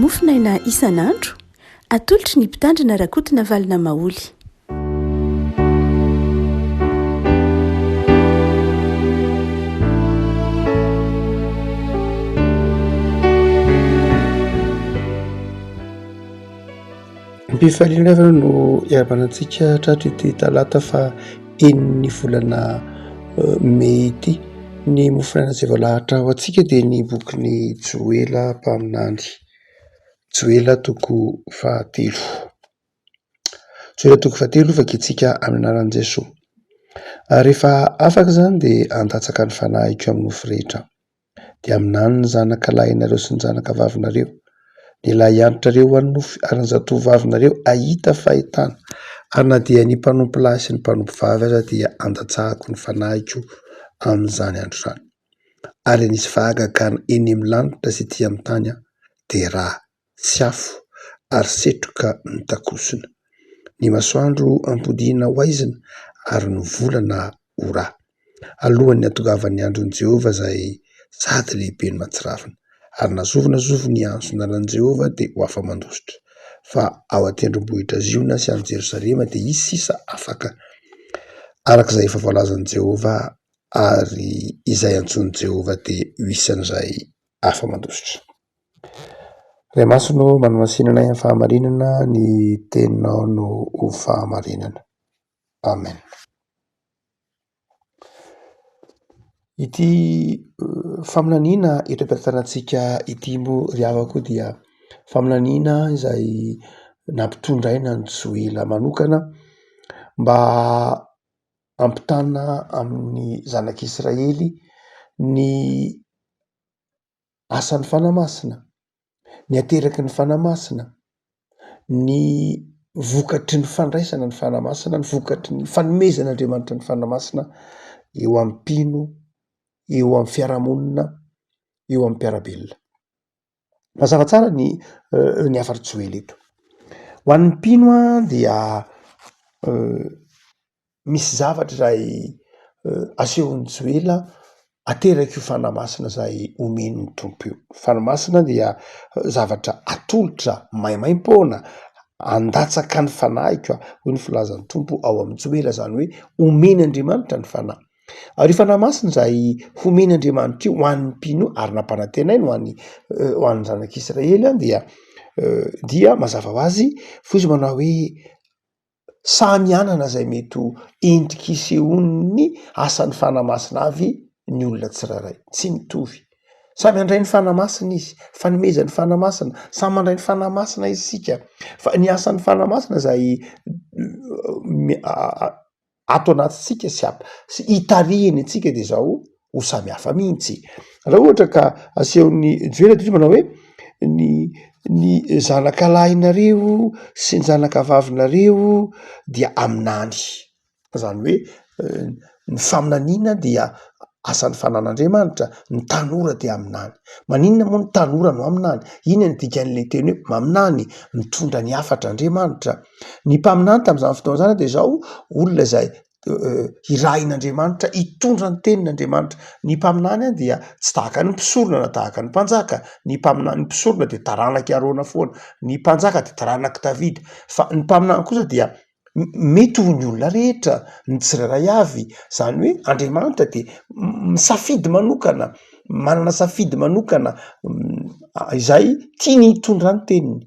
mofinaina isan'andro atolotry ny mpitandrina rakotina valina maoly. Mpifaliana avy no iarabanantsika tratr'ity talata fa eniny volana Mey ity. Ny mofinaina izay voalahatra ho antsika dia ny bokin'ny Joela Mpaminany, Joela toko 13. Joela toko 13 vakintsika amin'ny anaran'i Jesosy. Rehefa afaka izany dia andatsaka ny fanahiko amin'ny nofo rehetra. Dia aminany ny zanaka lahinareo sy ny zanaka vavinareo. Ny lahy antrareo ho an'ny ary ny zatovavinareo ahita fahitana. Ary na dia ny mpanompo lahy sy ny mpanompo vavy aza dia andatsahako ny fanahiko amin'izany andro izany. Ary nisy vahagaka eny amin'ny lanitra sy ety amin'ny tany dia rà sy afo ary setroka nitakosina. Ny masoandro ampodiana ho aizina ary ny volana ho rà. Alohan'ny hatogavan'ny andron'i Jehovah izay sady lehibe ny mahatsiravina. Ary nazovina ny anjon'aran'i Jehovah dia ho afa-mandositra. Fa ao an-tendrombohitra Ziona sy any Jerosalema dia hisy sisa afaka arak'izay efa voalazan'i Jehovah ary izay antsoin'i Jehovah dia ho isan'izay afa-mandositra. Ray Masino manamasinana amin'ny fahamarinana, ny teninao no ho fahamarinana. Amen. Ity faminaniana eto am-pitantarantsika ity moa ry havako dia faminaniana izay nampitondraina ny Joela manokana mba ampitana amin'ny zanak'Israely ny asan'ny fanamasina, ny ateraky ny fanamasina, ny vokatry ny fandraisana ny fanamasina, ny vokatry ny fanomezan'Andriamanitra ny fanamasina eo amin'ny mpino, eo amin'ny fiarahamonina, eo amin'ny mpiarabelona. Mazava tsara ny afary Joela eto. Ho an'ny mpino dia misy zavatra izay asehon'ny Joela ateraky io fanamasina izay omen'ny tompo io. Fanamasina dia zavatra atolotra maimaim-poana, andatsaka ny fanahiko hoy ny filazan'ny tompo ao amin'ny Joela, izany hoe omen'Andriamanitra ny fanahy. Ary io fanamasina izay omen'Andriamanitra io ho an'ny mpino ary nampanantenainy ho an'ny zanak'Israely dia mazava ho azy fozy manao hoe samy anana izay mety endrika isehon'ny asan'ny fanamasina avy ny olona tsirairay, tsy mitovy. Samy handray ny fanamasina izy, fanomezan'ny fanamasina, samy mandray ny fanamasina izy sika. Fa ny asan'ny fanamasina izay ato anatintsika sy hitarihiny antsika dia izao ho samy hafa mihitsy. Raha ohatra ka asehon'ny Joela dia manao hoe ny zanaka lahinareo sy ny zanaka vavinareo dia aminany. Izany hoe ny faminaniana dia asan'ny fanan'Andriamanitra, ny tanora dia aminany. Maninona moa ny tanora no aminany? Inona ny dikan'ilay teny hoe maminany, mitondra ny hafatra Andriamanitra. Ny mpaminany tamin'izany fotoana izany dia izao olona izay irahin'Andriamanitra, hitondra ny tenin'Andriamanitra. Ny mpaminany dia tsy tahaka ny mpisorona na tahaka ny mpanjaka. Ny mpisorona dia taranaky Arona foana, ny mpanjaka dia taranaky Davida. Fa ny mpaminany kosa dia mety ho ny olona rehetra, ny tsirairay avy. Izany hoe Andriamanitra dia misafidy manokana, manana safidy manokana izay tiany hitondra ny teniny.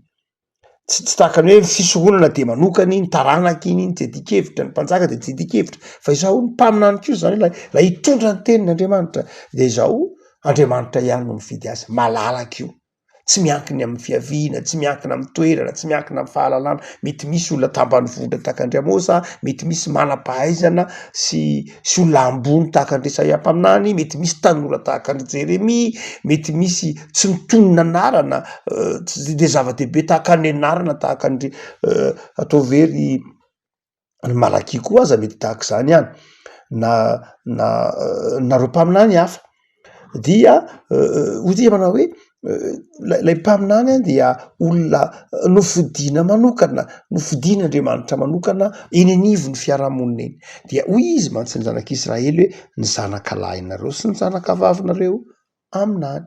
Tsy tahaka ny hoe fisoronana dia manokana iny, taranaky iny tsy adikevitra, ny mpanjaka dia tsy adikevitra. Fa izao ny mpaminany kosa izany raha hitondra ny tenin'Andriamanitra dia izao Andriamanitra ihany no mifidy azy. Malalaka io. Tsy miankina amin'ny fiaviana, tsy miankina amin'ny toerana, tsy miankina amin'ny fahalalana. Mety misy olona tambanivohitra tahaka Andriamosa, mety misy manam-pahaizana sy olona ambony tahaka ny Jesaia mpaminany, mety misy tanora tahaka ny Jeremia, mety misy tsy mitonona anarana dia zava-dehibe tahaka ny anarana tahaka ny atao very ny Malakia koa aza mety tahaka izany ihany na reo mpaminany hafa dia hoy dia manao hoe lay mpaminany dia olona nofidina manokana, nofidin'Andriamanitra manokana eny anivon'ny fiarahamonina eny. Dia hoy izy mantsy ny zanak'Israely hoe ny zanaka lahinareo sy ny zanaka vavinareo aminany.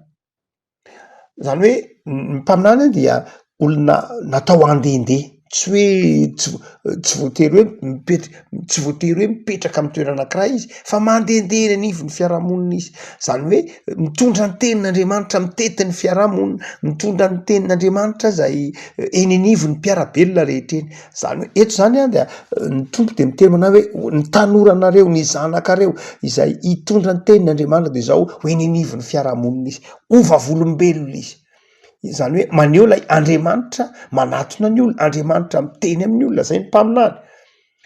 zany hoe ny mpaminany dia olona natao andehandeha tsy hoe tsy voatery hoe tsy voatery hoe mipetraka amin'ny toerana anankiray izy fa mandehandeha ny anivon'ny fiarahamonina izy zany hoe mitondra ny tenin'Andriamanitra mitety ny fiarahamonina mitondra ny tenin'Andriamanitra zay eny anivon'ny mpiarabelona rehetra eny zany hoe eto zany a dia ny tompo de miteny mana hoe ny tanoranareo ny zanakareo izay hitondra ny tenin'Andriamanitra de zao ho eny anivon'ny fiarahamonina izy ova volombelona izy zany hoe maneho lay Andriamanitra manatona ny olona Andriamanitra miteny amin'ny olona zay ny mpaminany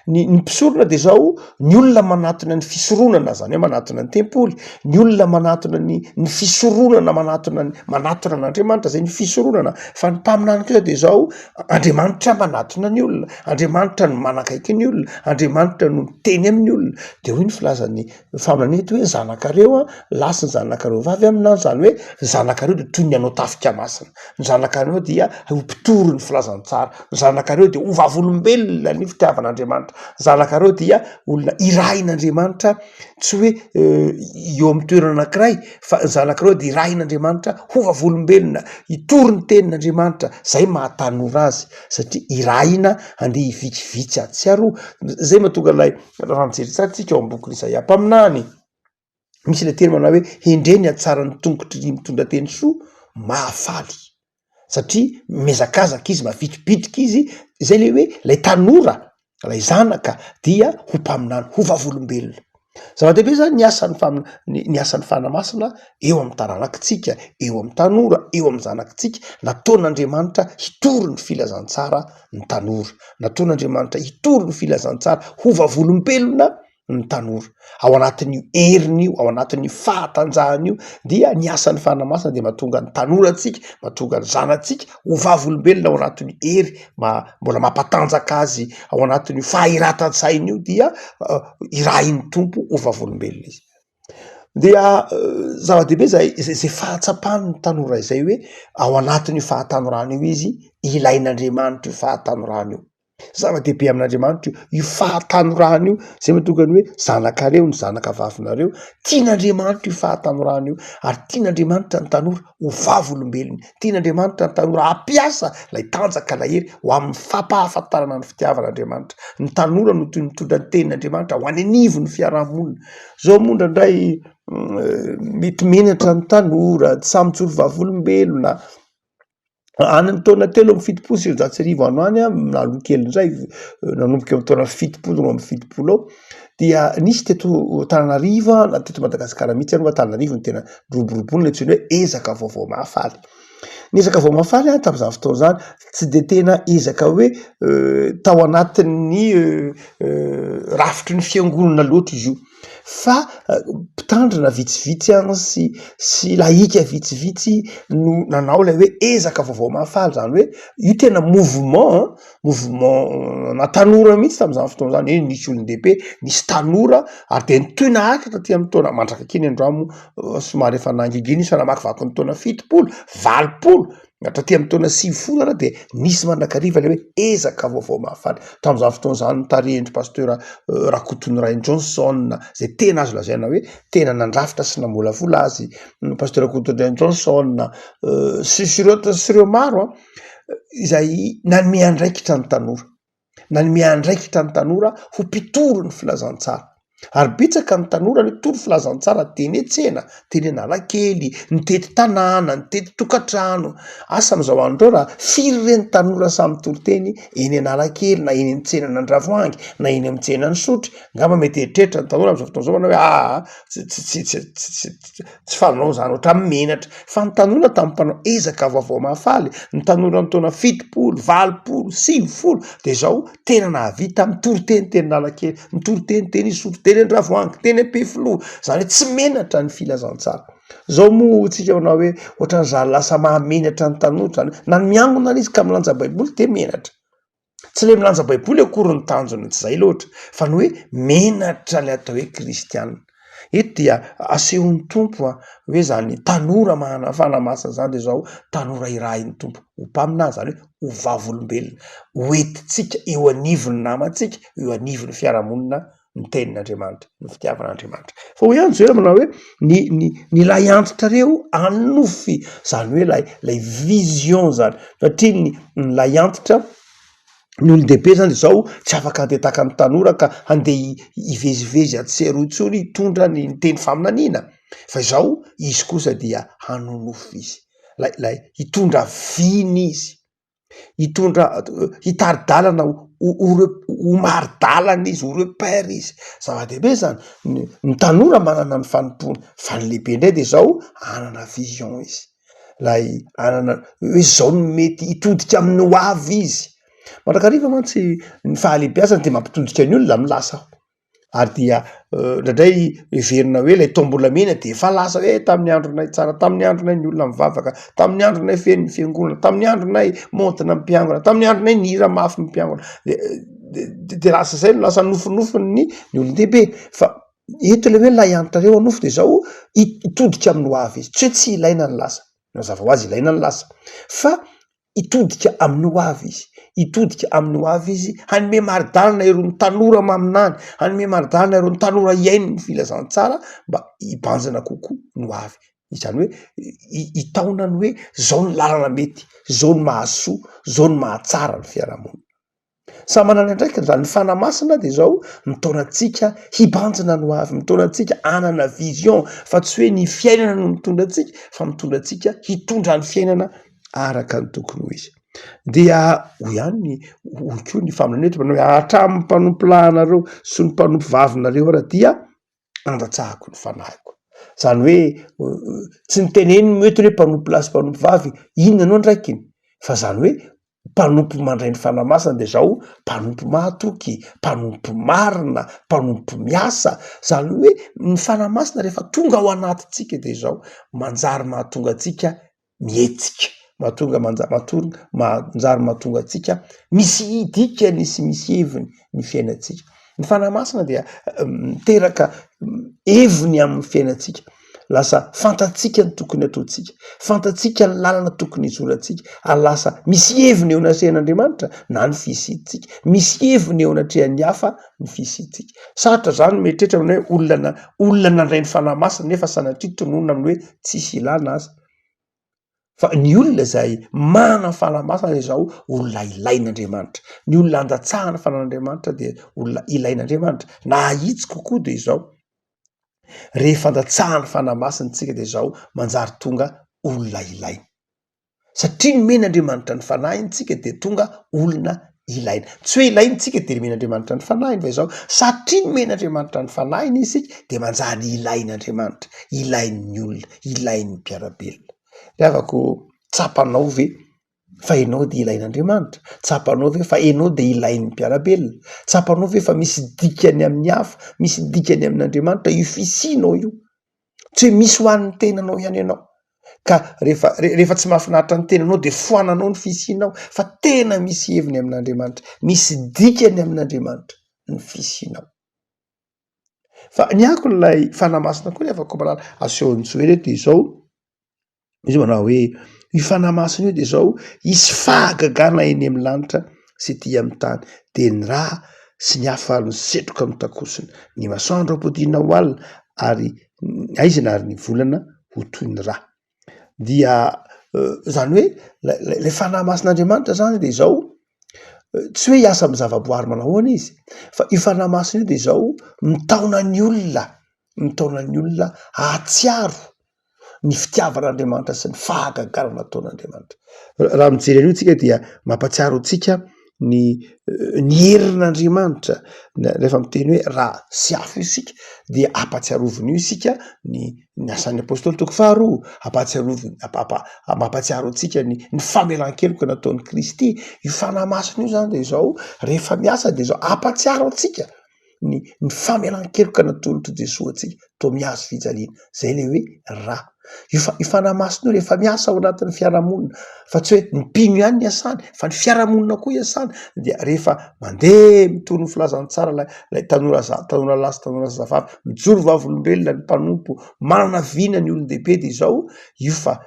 ny mpisorona de zao ny olona manatona ny fisoronana zany hoe manatona ny tempoly ny olona manatona ny fisoronana manatona n'Andriamanitra zay ny fisoronana fa ny mpaminany kosa de zao Andriamanitra manatona ny olona Andriamanitra no manakaiky ny olona Andriamanitra no miteny amin'ny olona de hoy ny filazan'ny faminany eto hoe zanakareo a lasy ny zanakareo vavy aminany zany hoe zanakareo de toy ny anao tafika masina ny zanakareo dia ho mpitory ny filazantsara ny zanakareo de ovavolombelona ny fitiavan'Andriamanitra zanakareo dia olona irahin'Andriamanitra tsy hoe eo amin'ny toerana anankiray fa zanakareo dia irahin'Andriamanitra ovavolombelona hitory ny tenin'Andriamanitra zay mahatanora azy satria irahina andeha hivitsivitsy atsiaroa zay mahatonga lay raha mijery tsara tsika ao amin'ny boky Isaia mpaminany misy le teny manao hoe hendreny atsara ny tongotry mitondra teny soa mahafaly satria mezakazaka izy mavitribitrika izy zay le hoe lay tanora lay zanaka dia ho mpaminany ho vavolombelona zava-dehibe zany ny asan'ny fanamasina eo amin'ny taranakitsika eo amin'ny tanora eo amin'ny zanakitsika nataon'Andriamanitra hitory ny filazantsara ny tanora nataon'Andriamanitra hitory ny filazantsara ho vavolombelona ny tanora ao anatin'io heriny io ao anatin'io fahatanjahany io dia ny asan'ny fanamasina de mahatonga ny tanoratsika mahatonga ny zanatsika ho vavolombelona ao anatin'io hery mbola mampatanjaka azy ao anatin'io fahiratan-tsainy io dia irahin'ny tompo ho vavolombelona izy dia zava-dehibe zay fahatsapany tanora izay hoe ao anatin'io fahatanorana io izy ilain'Andriamanitra io fahatanorana io zava-dehibe amin'Andriamanitra io fahatanorana io zay mahatonga ny hoe zanakareo ny zanaka vavinareo tian'Andriamanitra io fahatanorana io ary tian'Andriamanitra ny tanora ho vavolombelony tian'Andriamanitra ny tanora hampiasa lay tanjaka lahery ho amin'ny fampahafantarana ny fitiavan'Andriamanitra ny tanora no toy mitondra ny tenin'Andriamanitra ho any anivon'ny fiarahamonina zao mondra indray mety menatra ny tanora tsy samytsoro vavolombelona any amin'ny taona 3 amby 7 sy 9 ano any a naloa kely indray nanomboka amin'ny taona 7 no amin'ny 7 ao dia nisy teto Antananarivo na teto Madagasikara mihitsy aloha Antananarivo ny tena roborobono le tsiny hoe ezaka vaovao mahafaly ny ezaka vaovao mahafaly a tamin'izany fotoana zany tsy de tena ezaka hoe tao anatin'ny rafitry ny fiangonana loatra izy io fa mpitandrina vitsivitsy any sy laika vitsivitsy no nanao lay hoe ezaka vaovao mahafaly zany hoe io tena mouvement na tanora mihitsy tamin'izany fotoana zany nisy olon-dehibe nisy tanora ary de nitoy nahakatra aty amin'ny taona mandrakakiny andramo somary efa nangingina izy fa namakivaky ny taona 70 20 atraty amin'ny taona 9 de nisy mandrakariva le hoe ezaka vaovao mahafaly tamin'izany fotoana zany tarendry pasteur Rakoton'Ray Johnson zay tena azo lazaina hoe tena nandrafitra sy namolavola azy pasteur Rakoton'Ray Johnson sy ireo maro izay nanome andraikitra ny tanora nanome andraikitra ny tanora ho mpitory ny filazantsara ary bitsaka ny tanora ny tory filazantsara teny etsena teny Analakely nitety tanàna nitety tokantrano asa amin'izao andro raha firy reny tanora samy tory teny eny Analakely na eny tsena n'Andravoahangy na eny amin'ny tsena ny Sotry ngamba mety eritreritra ny tanora amin'izao fotoana zao manao hoe tsy fanao zany ohatry menatra fa ny tanora tamin'ny mpanao ezaka vaovao mahafaly ny tanora ny taona 70 20 50 de zao tena nahavita mitory teny Analakely mitory teny Sotry teny Andravoahangy teny Ampefiloha zany hoe tsy menatra ny filazantsara zao moa tsika manao hoe ohatran'ny zany lasa mahamenatra ny tanora zany na ny miangona izy ka milanja baiboly de menatra tsy le milanja baiboly akory ny tanjony tsy zay loatra fa ny hoe menatra le atao hoe kristianina eto dia asehon'ny tompo hoe zany tanora mahana fanamasina zany de zao tanora irahin'ny tompo ho mpaminany zany hoe ho vavolombelona ho entitsika eo anivon'ny namantsika eo anivon'ny fiarahamonina ny tenin'Andriamanitra, ny fitiavan'Andriamanitra. Fa ho ihany zao manao hoe ny lay antotrareo anofy zany hoe lay vision zany satria ny lay antotra ny olon-dehibe zany zao tsy afaka andeha tahaka ny tanora ka andeha ivezivezy atserotsony hitondra ny teny faminaniana fa izao izy kosa dia hanonofy izy lay hitondra viny izy hitondra hitari-dalana ho mari-dalana izy ho repère izy zava-dehibe zany ny tanora manana ny fanompony fa ny lehibe indray de zao anana vision izy lay anana hoe zao no mety hitodika amin'ny ho avy izy mandrakariva mantsy ny fahalehibeazany de mampitodika ny olona milasa ary dia ndraindray verina hoe lay tombolamena de efa lasa hoe tamin'ny andronay tsara tamin'ny andronay ny olona mivavaka tamin'ny andronay feny fiangonana tamin'ny andronay montina mpiangona tamin'ny andronay nihira mafy mpiangona de lasa zay no lasa nofinofiny ny olon-dehibe fa eto le hoe lay antotrareo anofo de zao hitodika amin'ny ho avy izy tsy hoe tsy ilaina ny lasa mazava ho azy ilaina ny lasa fa hitodika amin'ny ho avy izy hitodika amin'ny ho avy izy hanome maridalana irony tanora maminany hanome maridalana irony tanora iainy ny filazantsara mba hibanjana kokoa ny ho avy izany hoe hitaonany hoe zao ny lalana mety zao ny mahasoa zao ny mahatsara ny fiarahamonina sa manana ndraiky zany ny fanamasina de zao mitaonantsika hibanjana ny ho avy mitaonantsika anana vision fa tsy hoe ny fiainana no mitondra antsika fa mitondra antsika hitondra ny fiainana araka ny tokony ho izy dia ho ihany ko ny faminanety manao hoe hatramin'ny mpanompo lahanareo sy ny mpanompo vavinareo raha dia andatsahako ny fanahiko zany hoe tsy niteneny mety hoe mpanompo lahy sy mpanompo vavy inona anao ndraikiny fa zany hoe mpanompo mandray ny fanamasina de zao mpanompo mahatoky mpanompo marina mpanompo miasa zany hoe ny fanamasina rehefa tonga ao anatintsika de zao manjary mahatonga atsika mietsika manjary mahatonga atsika misy dikany sy misy heviny ny fiainatsika ny fanamasina dia miteraka heviny amin'ny fiainatsika lasa fantatsika ny tokony ataotsika fantatsika ny lalana tokony izoratsika ary lasa misy heviny eo anatrehan'Andriamanitra na ny fisiditsika misy heviny eo anatrehan'ny hafa ny fisiditsika sarotra zany metrehitra amin'ny hoe olona nandray ny fanamasina nefa sanatria tononona amin'ny hoe tsisy ilana azy fa ny olona zay mana fanamasina de zao olona ilain'Andriamanitra ny olona andatsahana fanan'Andriamanitra de olona ilain'Andriamanitra na ahitsy kokoa de zao rehefa andatsahana fanamasina tsika de zao manjary tonga olona ilaina satria nomen'Andriamanitra ny fanahiny tsika de tonga olona ilaina tsy hoe ilaintsika de nomen'Andriamanitra ny fanahiny fa izao satria nomen'Andriamanitra ny fanahiny isika de manjary ilain'Andriamanitra ilain'ny olona ilain'ny mpiarabelona afako tsapanao ve fa enao de ilain'Andriamanitra tsapanao ve fa enao de ilain'ny mpiarabelona tsapanao ve fa misy dikany amin'ny hafa misy dikany amin'Andriamanitra io fisinao io tsy hoe misy ho an'ny tenanao ihany ianao ka rehefa tsy mahafinaritra ny tenanao de foananao ny fisinao fa tena misy heviny amin'Andriamanitra misy dikany amin'Andriamanitra ny fisinao fa ny ako n'lay fanamasina koa afaka malala asehony joely de zao izy manao hoe io fanamasina io de zao isy fahagagana eny amin'ny lanitra sy ty amin'ny tany de ny raha sy ny hafaly ny setroka mitakosina ny masoandro apodina ho alina ary aizina ary ny volana ho toy ny raha dia zany hoe le fanamasin'Andriamanitra zany de zao tsy hoe hiasa amin'ny zavaboary manahoana izy fa io fanamasina io de zao mitaona ny olona ahatsiaro ny fitiavan'Andriamanitra sy ny fahagagana nataon'Andriamanitra raha mijery an'io tsika dia mampatsiaro atsika ny herin'Andriamanitra rehefa miteny hoe raha sy afo isika dia ampatsiaroviny io isika ny asan'ny apôstôly toko 2 mampatsiaro atsika ny famelan-keloka nataon'ny Kristy io fanamasina io zany de zao rehefa miasa de zao ampatsiaro atsika ny famelan-keloka nataon'to Jesosy atsika to miazo fijaliana zay le hoe raha io fanamasina io rehefa miasa ao anatin'ny fiarahamonina fa tsy hoe ny mpino ihany ny asany fa ny fiarahamonina koa iasany dia rehefa mandeha mitoro ny filazantsara lay tanora lasy tanora zazavavy mijoro vavolombelona ny mpanompo manana vina ny olon-dehibe de zao io fa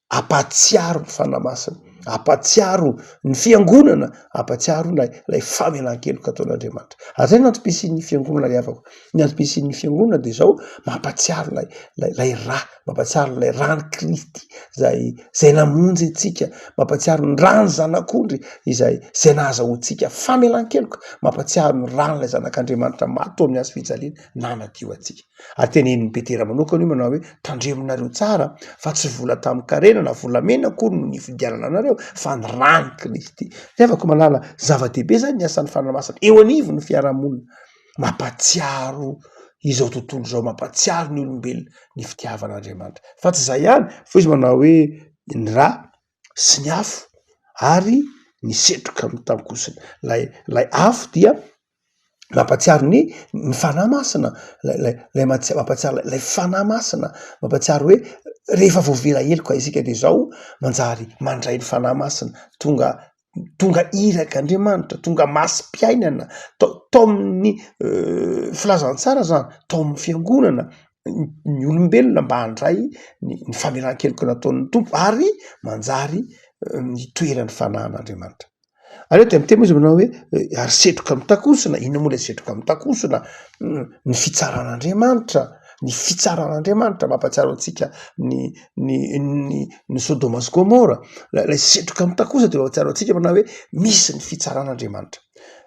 ampatsiaro ny fanamasina apatsiaro ny fiangonana, apatsiaro lay famelan-keloka ataon'Andriamanitra. Ary zay nantom-pisian'ny fiangonana riavako. Ny antom-pisian'ny fiangonana de zao mampatsiaro lay rà, mampatsiaro lay rany Kristy zay namonjy antsika, mampatsiaro ny rany zanak'ondry zay nahazahoantsika famelan-keloka, mampatsiaro ny rany lay zanak'Andriamanitra mato amin'ny hazo fijaliana nanadio antsika. Ary tenenin'ny Petera manokana io manao hoe tandreminareo tsara fa tsy vola tamin'ny karena na volamena akory no nifidianana anareo fa ny rany Kristy. Rehefa malala zava-dehibe zany ny asan'ny fanamasana eo anivon'ny fiarahamonina, mampatsiaro izao tontolo zao, mampatsiaro ny olombelona ny fitiavan'Andriamanitra. Fa tsy zay ihany, fa izy manao hoe ny rà sy ny afo ary ny setroka mitakosina. Lay afo dia mampatsiaro ny fanahy masina, mampatsiaro lay fanahy masina, mampatsiaro hoe rehefa voavela heloka isika de zao manjary mandray ny fanahy masina, tonga irak'Andriamanitra, tonga masim-piainana, tao amin'ny filazantsara zany, tao amin'ny fiangonana ny olombelona mba handray ny famelan-keloka nataon'ny tompo ary manjary nitoeran'ny fanahin'Andriamanitra. Aleo de miteny izy manao hoe ary setroka mitakosina. Inona moa le setroka mitakosina? Ny fitsaran'Andriamanitra, ny fitsaran'Andriamanitra mampatsiaro antsika ny Sodoma sy Gomora. Lay setroka mitakosina de mampatsiaro antsika manao hoe misy ny fitsaran'Andriamanitra.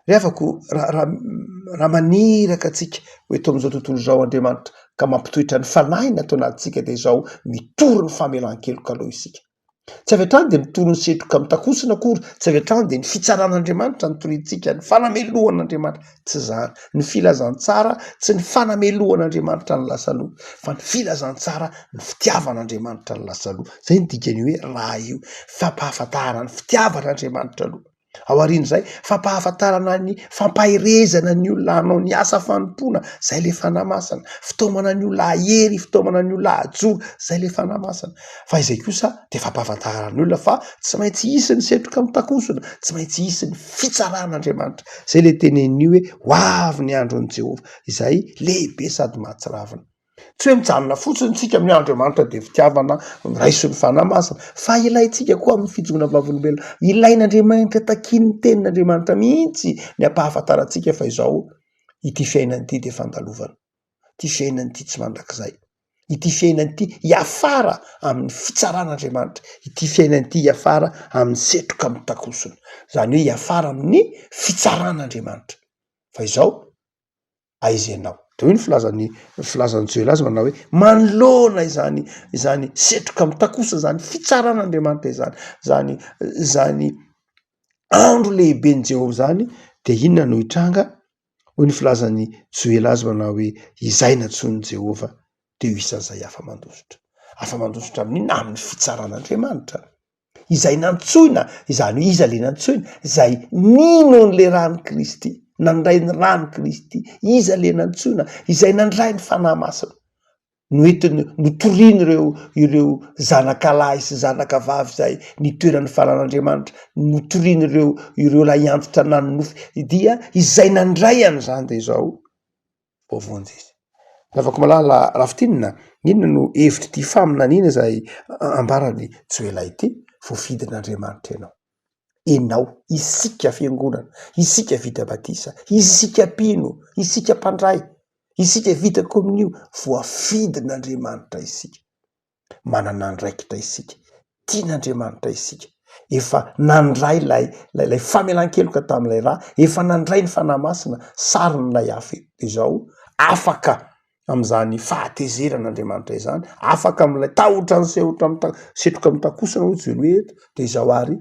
Rehafako raha maniraka atsika hoe tao am'izao tontolo zao Andriamanitra ka mampitoetra ny fanahiny atao anatintsika de zao mitory ny famelan-keloka aloha isika. Tsy avy hatrany de mitory ny setroka mitakosina akory, tsy avy hatrany de ny fitsaran'Andriamanitra nytorintsika, ny fanamelohan'Andriamanitra. Tsy zany. Ny filazantsara tsy ny fanamelohan'Andriamanitra ny lasa aloha, fa ny filazantsara ny fitiavan'Andriamanitra ny lasa aloha. Zay ny dikany hoe raha io, fampahafantarana ny fitiavan'Andriamanitra aloha. Ao aorian'izay fampahafantarana ny fampahirezana ny olona hanao ny asa fanompona, zay le fanahy masina. Fitaomana ny olona ahery, fitaomana ny olona ajoro, zay le fanahy masina. Fa izay kosa de fampahafantarana ny olona fa tsy maintsy hisy ny setroka mitakosina, tsy maintsy hisy ny fitsaran'Andriamanitra. Zay le teneniny hoe ho avy ny andron'i Jehova izay lehibe sady mahatsiravina. Tsy hoe mijanona fotsiny tsika amin'ny Andriamanitra de fitiavana raiso ny fanahy masina, fa ilaintsika koa amin'ny fijona vavolombelona. Ilain'Andriamanitra takin'ny tenin'Andriamanitra mihitsy ny ampahafantarantsika fa izao ity fiainany ity de fandalovana. Ity fiainany ity tsy mandrakizay. Ity fiainany ity hiafara amin'ny fitsaran'Andriamanitra. Ity fiainany ity hiafara amin'ny setroka mitakosina. Zany hoe hiafara amin'ny fitsaran'Andriamanitra. Fa izao aiza ianao? De hoe ny filazan'ny Joely azy manao hoe manoloana izany setroka mitakosina, zany fitsaran'Andriamanitra zany andro lehibe ny Jehova zany, de inona no hitranga? Hoy ny filazan'ny Joely azy manao hoe izay natsoin'i Jehova de ho isan'izay afa mandositra. Afa mandositra amin'inona? Amin'ny fitsaran'Andriamanitra. Izay nantsoina, izany hoe iza le nantsoina, zay ninon'le rany Kristy, nandray ny rany Kristy, iza le nantsoina, izay nandray ny fanahy masina. Noentiny notoriany ireo zanakalahy sy zanakavavy zay nitoeran'ny fanan'Andriamanitra, notoriany ireo lay antitra nanonofy dia izay nandray an'izany de zao voavonjy izy. Afaka malala rafitinina, inona no hevitry ty faminaniana zay ambarany Joelay ity? Voafidin'Andriamanitra enao, isika fiangonana, isika vita batisa, isika mpino, isika mpandray, isika vita kominio, voafidin'Andriamanitra isika. Manana andraikitra isika, tian'Andriamanitra isika. Efa nandray lay famelan-keloka tamin'ilay raha, efa nandray ny fanahy masina sarin'ilay afo de zao afaka amin'izany fahatezeran'Andriamanitra izany, afaka amin'ilay tahotra ny setroka mitakosina hoy Joely hoe eto, de zao ary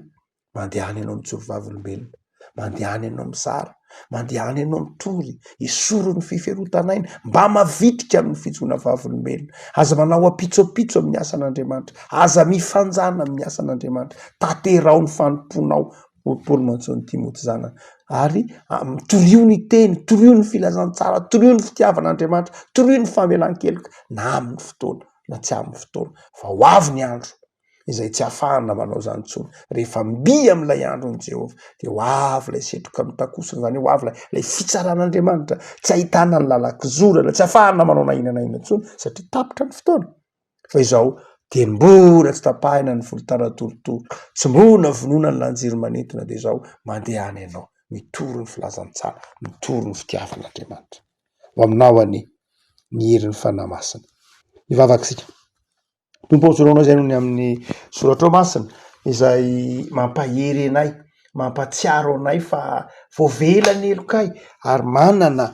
mandehany ianao mijoro vavolombelona, mandehany ianao misara, mandehany ianao mitory, isoro ny fiferotanaina mba mavitrika amin'ny fijona vavolombelona, aza manao apitsopitso amin'ny asan'Andriamanitra, aza mifanjana amin'ny asan'Andriamanitra, tanterao ny fanomponao. Paoly mantsony Timoty zanany, ary torio ny teny, torio ny filazantsara, torio ny fitiavan'Andriamanitra, torio ny famelan-keloka na amin'ny fotoana na tsy amin'ny fotoana, fa ho avy ny andro izay tsy ahafahana manao zany intsony. Rehefa mby amin'ilay andron'i Jehova de ho avy lay setroka mitakosina, zany ho avy lay fitsaran'Andriamanitra, tsy ahitana ny lalak'izorana, tsy ahafahana manao nainanaina intsony satria tapitra ny fotoana. Fa izao de mbola tsy tapahina ny volotaratorotoro, tsy mbona vonoina ny lanjiro manentona de zao mandeha any ianao mitoro ny filazany tsara, mitoro ny fitiavan'Andriamanitra ho aminao any ny herin'ny fanahy masina. Ivavakisika tompo aozoraonao zay noho ny amin'ny soratra ao masina izay mampahery anay, mampatsiaro anay fa voavelany elokay ary manana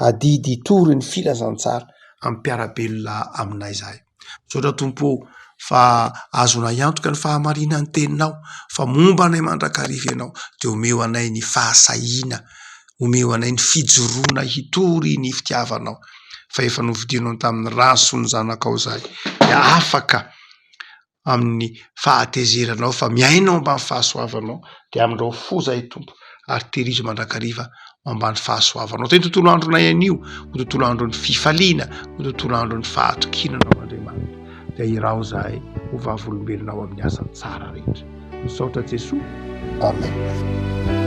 adidy tory ny filazantsara amin'ny mpiarabelona aminay zahay. Misaotra tompo fa azonay antoka ny fahamarina ny teninao, fa momba anay mandrakariva ianao de omeo anay ny fahasahina, omeo anay ny fijoroana hitory ny fitiavanao, fa efa novidinao tamin'ny raso ny zanakao zahay de afaka amin'ny fahatezeranao fa miainao ambany fahasoavanao de amin'ireo fo zahay tompo ary terizo mandrakariva ambany fahasoavanao. Teny tontolo andronay anio ho tontolo andron'ny fifaliana, ho tontolo andron'ny fahatokinanao Andriamanitra, de irao zahay ho vavolombelonao amin'ny asany tsara rehetra. Misaotra Jesosy. Amen.